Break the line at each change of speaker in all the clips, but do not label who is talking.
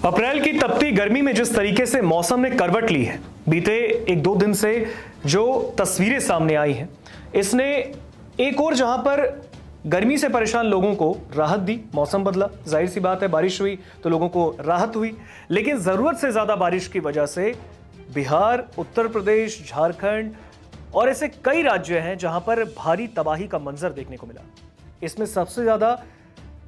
अप्रैल की तपती गर्मी में जिस तरीके से मौसम ने करवट ली है, बीते एक दो दिन से जो तस्वीरें सामने आई हैं, इसने एक और जहां पर गर्मी से परेशान लोगों को राहत दी। मौसम बदला, जाहिर सी बात है, बारिश हुई तो लोगों को राहत हुई, लेकिन जरूरत से ज्यादा बारिश की वजह से बिहार, उत्तर प्रदेश, झारखंड और ऐसे कई राज्य हैं जहां पर भारी तबाही का मंजर देखने को मिला। इसमें सबसे ज्यादा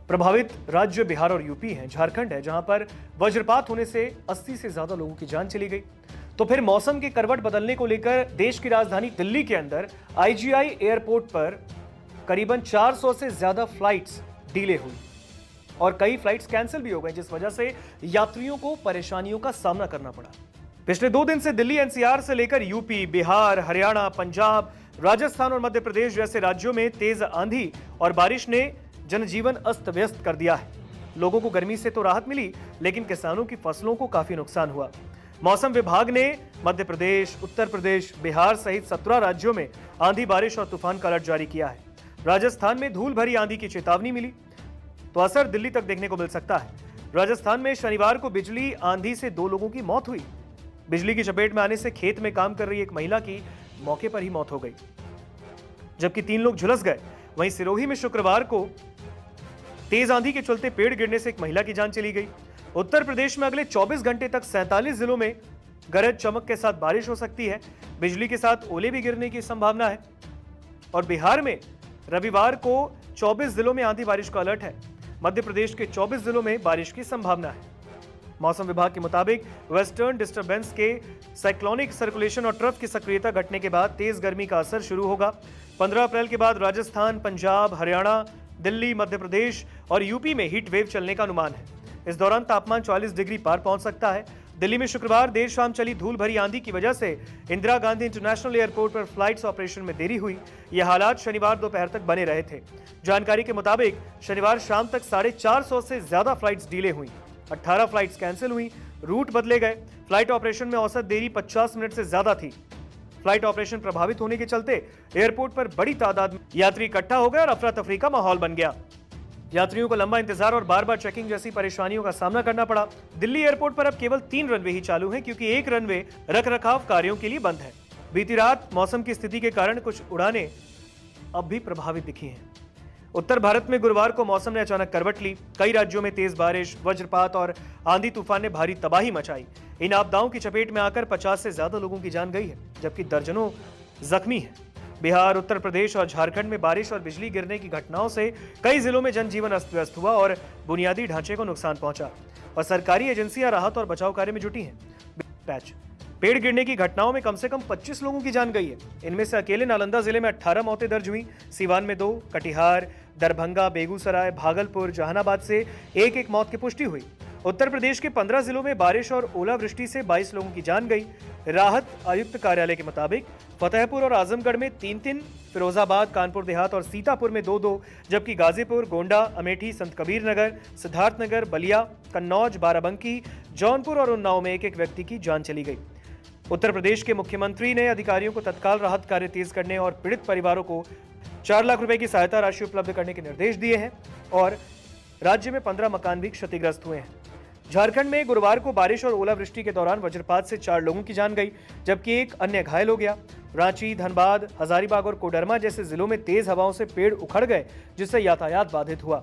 प्रभावित राज्य बिहार और यूपी हैं। झारखंड है जहां पर वज्रपात होने से 80 से ज्यादा लोगों की जान चली गई। तो फिर मौसम की करवट बदलने को लेकर देश की राजधानी दिल्ली के अंदर आईजीआई एयरपोर्ट पर करीबन 400 से ज्यादा फ्लाइट्स डिले हुई और कई फ्लाइट्स कैंसिल भी हो गई, जिस वजह से यात्रियों को परेशानियों का सामना करना पड़ा। पिछले 2 दिन से दिल्ली एनसीआर से लेकर यूपी, बिहार, हरियाणा, पंजाब, राजस्थान और मध्य प्रदेश जैसे राज्यों में तेज आंधी और बारिश ने जनजीवन अस्त व्यस्त कर दिया है। लोगों को गर्मी से तो राहत मिली, लेकिन किसानों की फसलों को काफी नुकसान हुआ। मौसम विभाग ने मध्य प्रदेश, उत्तर प्रदेश, बिहार सहित 17 राज्यों में आंधी, बारिश और तूफान का अलर्ट जारी किया है। राजस्थान में धूल भरी आंधी की चेतावनी मिली, तो असर दिल्ली तक देखने को मिल सकता है। राजस्थान में शनिवार को बिजली आंधी से 2 लोगों की मौत हुई। बिजली की चपेट में आने से खेत में काम कर रही एक महिला की मौके पर ही मौत हो गई, जबकि 3 लोग झुलस गए। वहीं सिरोही में शुक्रवार को तेज आंधी के चलते पेड़ गिरने से एक महिला की जान चली गई। उत्तर प्रदेश में अगले 24 घंटे तक 47 जिलों में गरज चमक के साथ बारिश हो सकती है। बिजली के साथ ओले भी गिरने की संभावना है। और बिहार में रविवार को 24 जिलों में आंधी बारिश का अलर्ट है। मध्य प्रदेश के 24 जिलों में बारिश की संभावना है। मौसम विभाग के मुताबिक वेस्टर्न डिस्टर्बेंस के साइक्लोनिक सर्कुलेशन और ट्रफ की सक्रियता घटने के बाद तेज गर्मी का असर शुरू होगा। 15 अप्रैल के बाद राजस्थान, पंजाब, हरियाणा, दिल्ली, मध्य प्रदेश और यूपी में हीट वेव चलने का अनुमान है। इस दौरान तापमान 40 डिग्री पार पहुंच सकता है। दिल्ली में शुक्रवार देर शाम चली धूल भरी आंधी की वजह से इंदिरा गांधी इंटरनेशनल एयरपोर्ट पर फ्लाइट्स ऑपरेशन में देरी हुई। यह हालात शनिवार दोपहर तक बने रहे थे। जानकारी के मुताबिक शनिवार शाम तक 450 से ज्यादा फ्लाइट्स डिले हुई, 18 फ्लाइट्स कैंसिल हुई, रूट बदले गए। फ्लाइट ऑपरेशन में औसत देरी 50 मिनट से ज्यादा थी। फ्लाइट ऑपरेशन प्रभावित होने के चलते एयरपोर्ट पर बड़ी तादाद में यात्री इकट्ठा हो गए और अफरा तफरी का माहौल बन गया। यात्रियों को लंबा इंतजार और बार बार चेकिंग जैसी परेशानियों का सामना करना पड़ा। दिल्ली एयरपोर्ट पर अब केवल 3 रनवे ही चालू हैं, क्योंकि एक रनवे रखरखाव कार्यों के लिए बंद है। बीती रात मौसम की स्थिति के कारण कुछ उड़ानें अब भी प्रभावित दिखी हैं। उत्तर भारत में गुरुवार को मौसम ने अचानक करवट ली। कई राज्यों में तेज बारिश, वज्रपात और आंधी तूफान ने भारी तबाही मचाई। इन आपदाओं की चपेट में आकर 50 से ज्यादा लोगों की जान गई है, जबकि दर्जनों जख्मी हैं। बिहार, उत्तर प्रदेश और झारखंड में बारिश और बिजली गिरने की घटनाओं से कई जिलों में जनजीवन अस्त व्यस्त हुआ और बुनियादी ढांचे को नुकसान पहुंचा और सरकारी एजेंसियां राहत और बचाव कार्य में जुटी हैं। पेड़ गिरने की घटनाओं में कम से कम 25 लोगों की जान गई है। इनमें से अकेले नालंदा जिले में 18 मौतें दर्ज हुई, सीवान में 2, कटिहार, दरभंगा, बेगूसराय, भागलपुर, जहानाबाद से एक मौत की पुष्टि हुई। उत्तर प्रदेश के 15 जिलों में बारिश और ओलावृष्टि से 22 लोगों की जान गई। राहत आयुक्त कार्यालय के मुताबिक फतेहपुर और आजमगढ़ में 3-3, फिरोजाबाद, कानपुर देहात और सीतापुर में 2-2, जबकि गाजीपुर, गोंडा, अमेठी, संत कबीर नगर, सिद्धार्थनगर, बलिया, कन्नौज, बाराबंकी, जौनपुर और उन्नाव में एक व्यक्ति की जान चली गई। उत्तर प्रदेश के मुख्यमंत्री ने अधिकारियों को तत्काल राहत कार्य तेज करने और पीड़ित परिवारों को 4 लाख रुपए की सहायता राशि उपलब्ध करने के निर्देश दिए हैं और राज्य में 15 मकान भी क्षतिग्रस्त हुए हैं। झारखंड में गुरुवार को बारिश और ओलावृष्टि के दौरान वज्रपात से 4 लोगों की जान गई, जबकि एक अन्य घायल हो गया। रांची, धनबाद, हजारीबाग और कोडरमा जैसे जिलों में तेज हवाओं से पेड़ उखड़ गए, जिससे यातायात बाधित हुआ।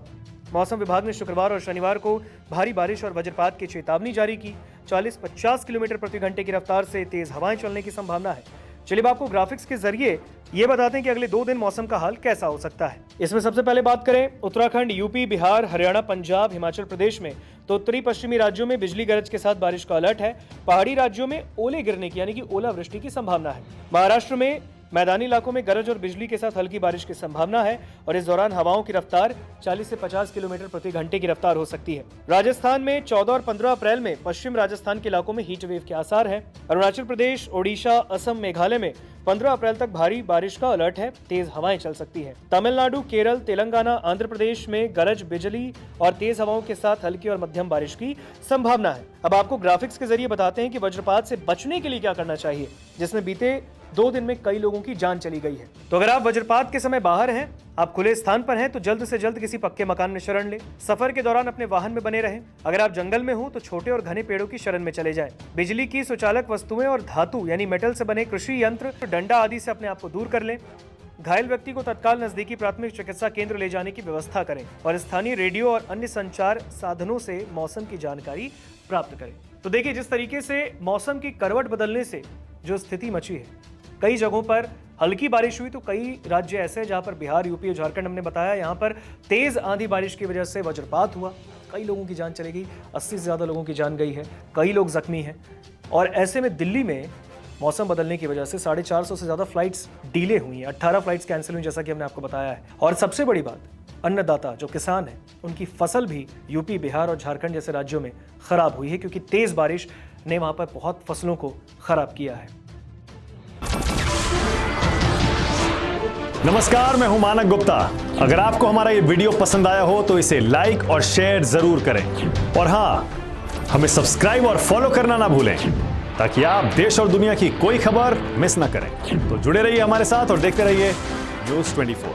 मौसम विभाग ने शुक्रवार और शनिवार को भारी बारिश और वज्रपात की चेतावनी जारी की। 40-50 किलोमीटर प्रति घंटे की रफ्तार से तेज हवाएं चलने की संभावना है। चलिए अब आपको ग्राफिक्स के जरिए ये बताते हैं कि अगले 2 दिन मौसम का हाल कैसा हो सकता है। इसमें सबसे पहले बात करें उत्तराखंड, यूपी, बिहार, हरियाणा, पंजाब, हिमाचल प्रदेश में, तो उत्तरी पश्चिमी राज्यों में बिजली गरज के साथ बारिश का अलर्ट है। पहाड़ी राज्यों में ओले गिरने की यानी कि ओलावृष्टि की संभावना है। महाराष्ट्र में मैदानी इलाकों में गरज और बिजली के साथ हल्की बारिश की संभावना है और इस दौरान हवाओं की रफ्तार 40 से 50 किलोमीटर प्रति घंटे की रफ्तार हो सकती है। राजस्थान में 14 और 15 अप्रैल में पश्चिम राजस्थान के इलाकों में हीट वेव के आसार हैं। अरुणाचल प्रदेश, ओडिशा, असम, मेघालय में 15 अप्रैल तक भारी बारिश का अलर्ट है। तेज हवाएं चल सकती है। तमिलनाडु, केरल, तेलंगाना, आंध्र प्रदेश में गरज, बिजली और तेज हवाओं के साथ हल्की और मध्यम बारिश की संभावना है। अब आपको ग्राफिक्स के जरिए बताते हैं कि वज्रपात से बचने के लिए क्या करना चाहिए, जिसमें बीते 2 दिन में कई लोगों की जान चली गई है। तो अगर आप वज्रपात के समय बाहर हैं आप खुले स्थान पर हैं तो जल्द से जल्द किसी पक्के मकान में शरण लें। सफर के दौरान अपने वाहन में बने रहें। अगर आप जंगल में हो तो छोटे और घने पेड़ों की शरण में चले जाएं। बिजली की सुचालक वस्तुएं और धातु यानी मेटल से बने कृषि यंत्र, डंडा आदि से अपने आप को दूर कर लें। घायल व्यक्ति को तत्काल नजदीकी प्राथमिक चिकित्सा केंद्र ले जाने की व्यवस्था करें और स्थानीय रेडियो और अन्य संचार साधनों से मौसम की जानकारी प्राप्त करें। तो देखिए, जिस तरीके से मौसम की करवट बदलने से जो स्थिति मची है, कई जगहों पर हल्की बारिश हुई तो कई राज्य ऐसे हैं जहां पर बिहार, यूपी और झारखंड हमने बताया, यहां पर तेज आंधी बारिश की वजह से वज्रपात हुआ, कई लोगों की जान चली गई, 80 से ज्यादा लोगों की जान गई है, कई लोग जख्मी हैं। और ऐसे में दिल्ली में मौसम बदलने की वजह से 450 से ज्यादा फ्लाइट्स डिले हुई हैं, 18 फ्लाइट्स कैंसिल हुई, जैसा कि हमने आपको बताया है। और सबसे बड़ी बात, अन्नदाता जो किसान है उनकी फसल भी यूपी, बिहार और झारखंड जैसे राज्यों में खराब हुई है, क्योंकि तेज बारिश ने वहां पर बहुत फसलों को खराब किया है।
नमस्कार, मैं हूं मानक गुप्ता। अगर आपको हमारा ये वीडियो पसंद आया हो तो इसे लाइक और शेयर जरूर करें, और हाँ, हमें सब्सक्राइब और फॉलो करना ना भूलें ताकि आप देश और दुनिया की कोई खबर मिस ना करें। तो जुड़े रहिए हमारे साथ और देखते रहिए News 24।